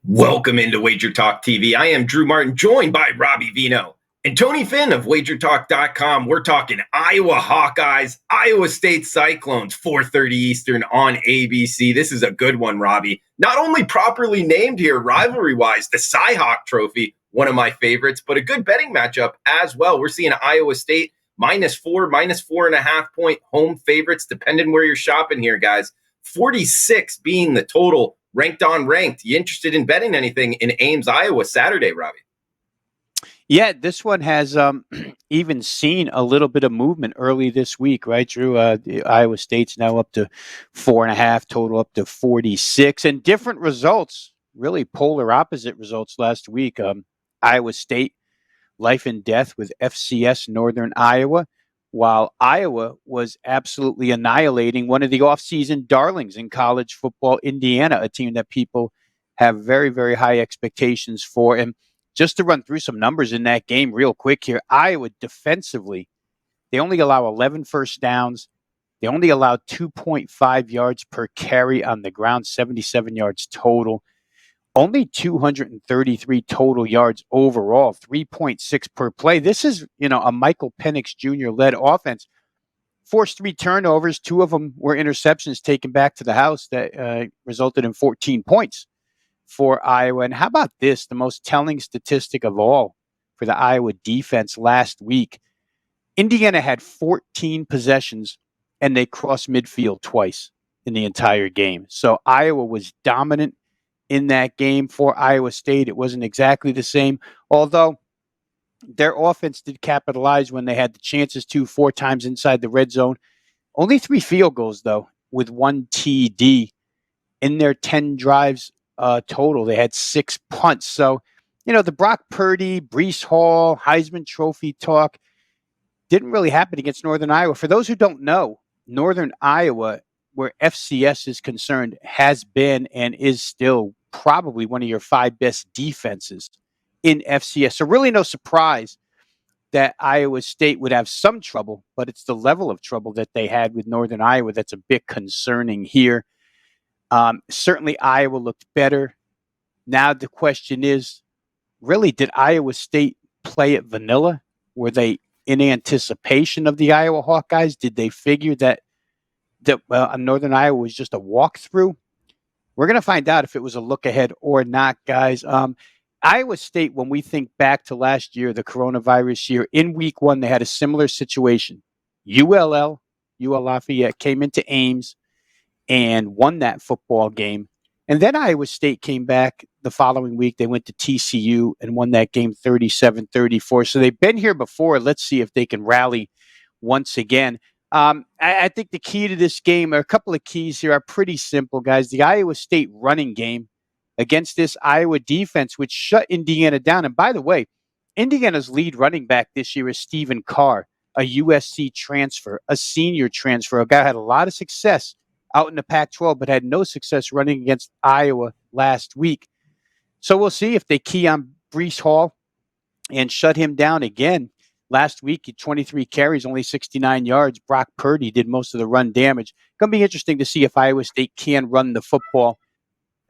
Welcome into WagerTalk TV. I am Drew Martin, joined by Robbie Vino and Tony Finn of WagerTalk.com. We're talking Iowa Hawkeyes, Iowa State Cyclones, 4:30 Eastern on ABC. This is a good one, Robbie. Not only properly named here rivalry-wise, the CyHawk Trophy, one of my favorites, but a good betting matchup as well. We're seeing Iowa State -4, -4.5 point home favorites, depending where you're shopping here, guys. 46 being the total. Ranked on ranked. You interested in betting anything in Ames, Iowa, Saturday, Robbie? Yeah, this one has even seen a little bit of movement early this week, right, Drew? Iowa State's now up to 4.5, total up to 46, and different results, really polar opposite results last week. Iowa State, life and death with FCS Northern Iowa, while Iowa was absolutely annihilating one of the offseason darlings in college football, Indiana, a team that people have very, very high expectations for. And just to run through some numbers in that game real quick here, Iowa defensively, they only allow 11 first downs. They only allow 2.5 yards per carry on the ground, 77 yards total. Only 233 total yards overall, 3.6 per play. This is, a Michael Penix Jr. led offense. Forced 3 turnovers. 2 of them were interceptions taken back to the house that resulted in 14 points for Iowa. And how about this? The most telling statistic of all for the Iowa defense last week. Indiana had 14 possessions and they crossed midfield twice in the entire game. So Iowa was dominant in that game. For Iowa State, it wasn't exactly the same, although their offense did capitalize when they had the chances to, 4 times inside the red zone. Only 3 field goals, though, with 1 TD. In their 10 drives total, they had 6 punts. So, the Brock Purdy, Breece Hall, Heisman Trophy talk didn't really happen against Northern Iowa. For those who don't know, Northern Iowa, where FCS is concerned, has been and is still probably one of your 5 best defenses in FCS. So really no surprise that Iowa State would have some trouble, but it's the level of trouble that they had with Northern Iowa that's a bit concerning here. Certainly Iowa looked better. Now the question is, really, did Iowa State play it vanilla? Were they in anticipation of the Iowa Hawkeyes? Did they figure that Northern Iowa was just a walkthrough? We're going to find out if it was a look ahead or not, guys. Iowa State, when we think back to last year, the coronavirus year, in week 1, they had a similar situation. UL Lafayette came into Ames and won that football game. And then Iowa State came back the following week. They went to TCU and won that game 37-34. So they've been here before. Let's see if they can rally once again. I think the key to this game, or a couple of keys here, are pretty simple, guys. The Iowa State running game against this Iowa defense, which shut Indiana down. And by the way, Indiana's lead running back this year is Stephen Carr, a USC transfer, a senior transfer, a guy who had a lot of success out in the Pac-12, but had no success running against Iowa last week. So we'll see if they key on Breece Hall and shut him down again. Last week, he 23 carries, only 69 yards. Brock Purdy did most of the run damage. Going to be interesting to see if Iowa State can run the football.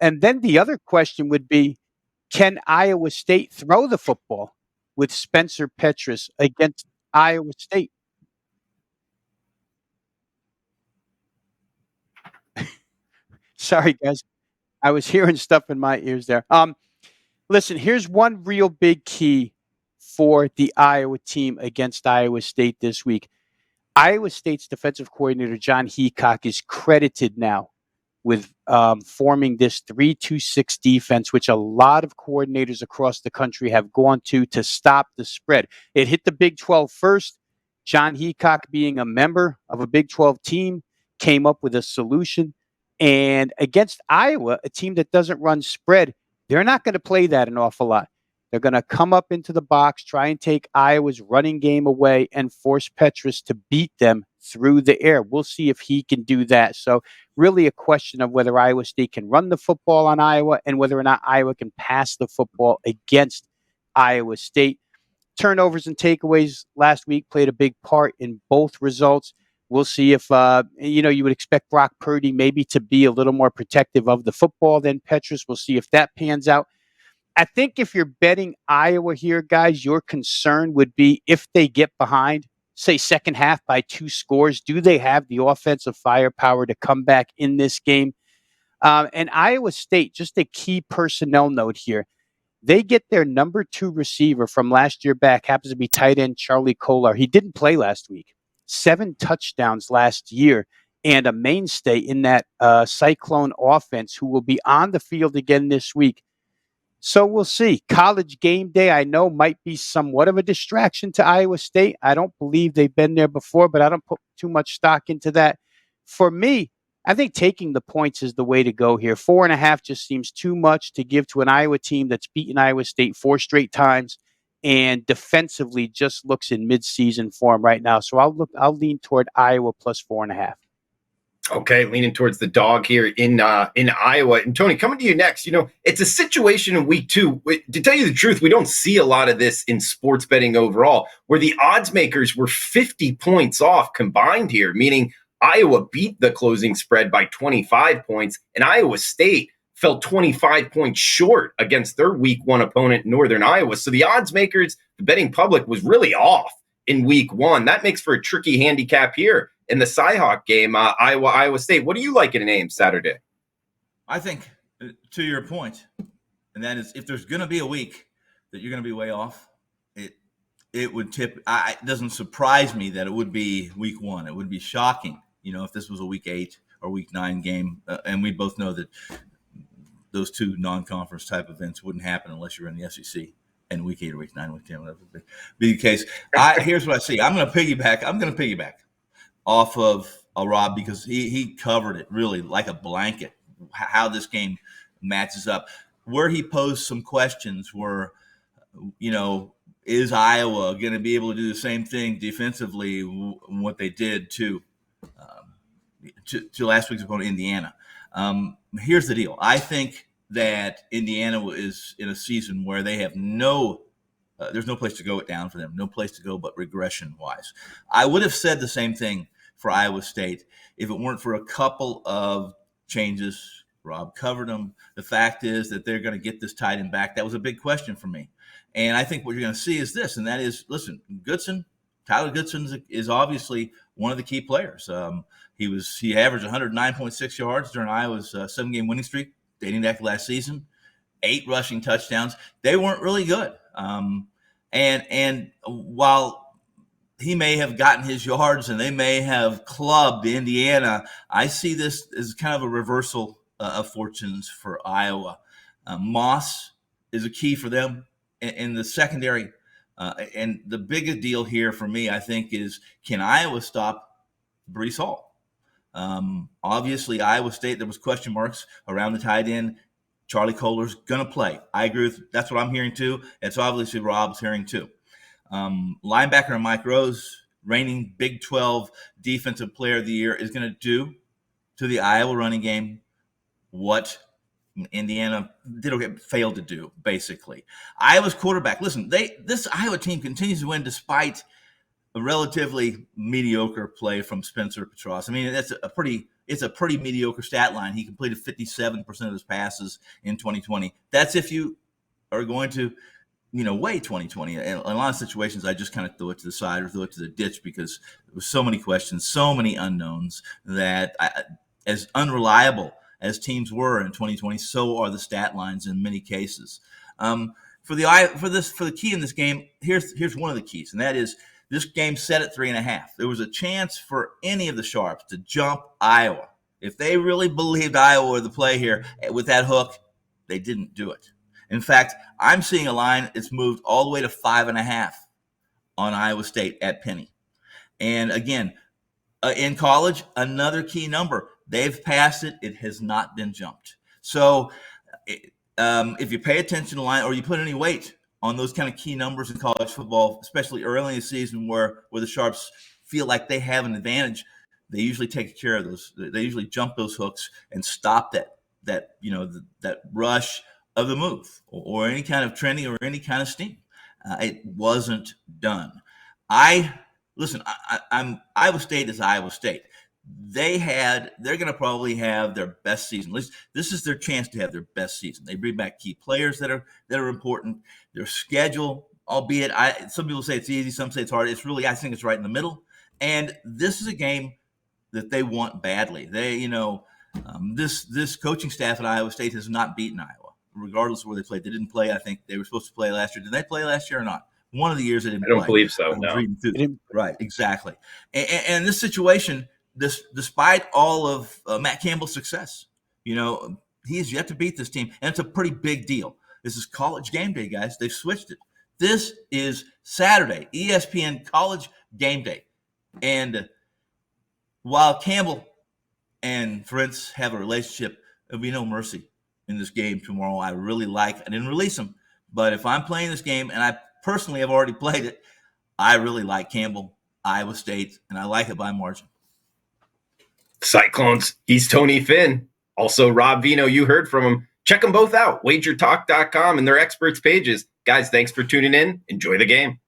And then the other question would be, can Iowa State throw the football with Spencer Petras against Iowa State? Sorry, guys. I was hearing stuff in my ears there. Listen, here's one real big key for the Iowa team against Iowa State this week. Iowa State's defensive coordinator, John Heacock, is credited now with forming this 3-2-6 defense, which a lot of coordinators across the country have gone to stop the spread. It hit the Big 12 first. John Heacock, being a member of a Big 12 team, came up with a solution. And against Iowa, a team that doesn't run spread, they're not going to play that an awful lot. They're going to come up into the box, try and take Iowa's running game away, and force Petras to beat them through the air. We'll see if he can do that. So really a question of whether Iowa State can run the football on Iowa and whether or not Iowa can pass the football against Iowa State. Turnovers and takeaways last week played a big part in both results. We'll see if, you would expect Brock Purdy maybe to be a little more protective of the football than Petrus. We'll see if that pans out. I think if you're betting Iowa here, guys, your concern would be if they get behind, say, second half by 2 scores, do they have the offensive firepower to come back in this game? And Iowa State, just a key personnel note here. They get their number 2 receiver from last year back, happens to be tight end Charlie Kolar. He didn't play last week. 7 touchdowns last year and a mainstay in that Cyclone offense who will be on the field again this week. So we'll see. College game day, I know, might be somewhat of a distraction to Iowa State. I don't believe they've been there before, but I don't put too much stock into that. For me, I think taking the points is the way to go here. 4.5 just seems too much to give to an Iowa team that's beaten Iowa State 4 straight times and defensively just looks in midseason form right now. So I'll lean toward Iowa plus 4.5. Okay, leaning towards the dog here in Iowa. And Tony, coming to you next, it's a situation in week 2. To tell you the truth, we don't see a lot of this in sports betting overall, where the odds makers were 50 points off combined here, meaning Iowa beat the closing spread by 25 points, and Iowa State fell 25 points short against their week 1 opponent, Northern Iowa. So the odds makers, the betting public, was really off in week 1. That makes for a tricky handicap here in the CyHawk game, Iowa State. What do you like in Ames Saturday? I think, to your point, and that is, if there's going to be a week that you're going to be way off, it would tip. It doesn't surprise me that it would be week 1. It would be shocking, if this was a week 8 or week 9 game. And we both know that those 2 non-conference type events wouldn't happen unless you're in the SEC. And week 8 or week 9, week 10, whatever be the case. Here's what I see. I'm going to piggyback off of Rob, because he covered it really like a blanket, how this game matches up. Where he posed some questions were, is Iowa going to be able to do the same thing defensively, what they did to last week's opponent, Indiana? Here's the deal. I think that Indiana is in a season where they have there's no place to go down for them, no place to go but regression-wise. I would have said the same thing for Iowa State if it weren't for a couple of changes. Rob covered them. The fact is that they're going to get this tight end back. That was a big question for me. And I think what you're going to see is this, and that is, listen, Tyler Goodson is obviously one of the key players. He averaged 109.6 yards during Iowa's 7-game winning streak, dating back to last season, 8 rushing touchdowns. They weren't really good. And while he may have gotten his yards and they may have clubbed Indiana, I see this as kind of a reversal of fortunes for Iowa. Moss is a key for them in the secondary. And the biggest deal here for me, I think, is can Iowa stop Breece Hall? Obviously, Iowa State, there was question marks around the tight end. Charlie Kolar's going to play. I agree with that's what I'm hearing too. It's obviously Rob's hearing too. Linebacker Mike Rose, reigning Big 12 Defensive Player of the Year, is going to do to the Iowa running game what Indiana failed to do, basically. Iowa's quarterback. Listen, this Iowa team continues to win despite a relatively mediocre play from Spencer Petras. I mean, it's a pretty mediocre stat line. He completed 57% of his passes in 2020. That's if you are going to weigh 2020. In a lot of situations, I just kind of throw it to the side or throw it to the ditch because there were so many questions, so many unknowns that as unreliable as teams were in 2020, so are the stat lines in many cases. For the key in this game, here's one of the keys, and that is this game set at 3.5. There was a chance for any of the sharps to jump Iowa. If they really believed Iowa were the play here with that hook, they didn't do it. In fact, I'm seeing a line that's moved all the way to 5.5 on Iowa State at Penny. And again, in college, another key number. They've passed it. It has not been jumped. So if you pay attention to the line or you put any weight on those kind of key numbers in college football, especially early in the season where the sharps feel like they have an advantage, they usually take care of those. They usually jump those hooks and stop that rush of the move or any kind of trending or any kind of steam. It wasn't done. I listen, I'm Iowa State is Iowa State. They're going to probably have their best season. At least this is their chance to have their best season. They bring back key players that are important. Their schedule, albeit some people say it's easy, some say it's hard. It's really, I think it's right in the middle. And this is a game that they want badly. They, this coaching staff at Iowa State has not beaten Iowa, regardless of where they played. They didn't play. I think they were supposed to play last year. Did they play last year or not? One of the years they didn't play. I don't believe so, no. Right, exactly. And this situation, despite all of Matt Campbell's success, he has yet to beat this team, and it's a pretty big deal. This is College Game Day, guys. They've switched it. This is Saturday, ESPN College Game Day. And while Campbell and Fritz have a relationship, there'll be no mercy in this game tomorrow. I didn't release them, but if I'm playing this game, and I personally have already played it, I really like Campbell, Iowa State, and I like it by margin. Cyclones, he's Tony Finn. Also, Rob Vino, you heard from him. Check them both out, WagerTalk.com and their experts pages. Guys, thanks for tuning in. Enjoy the game.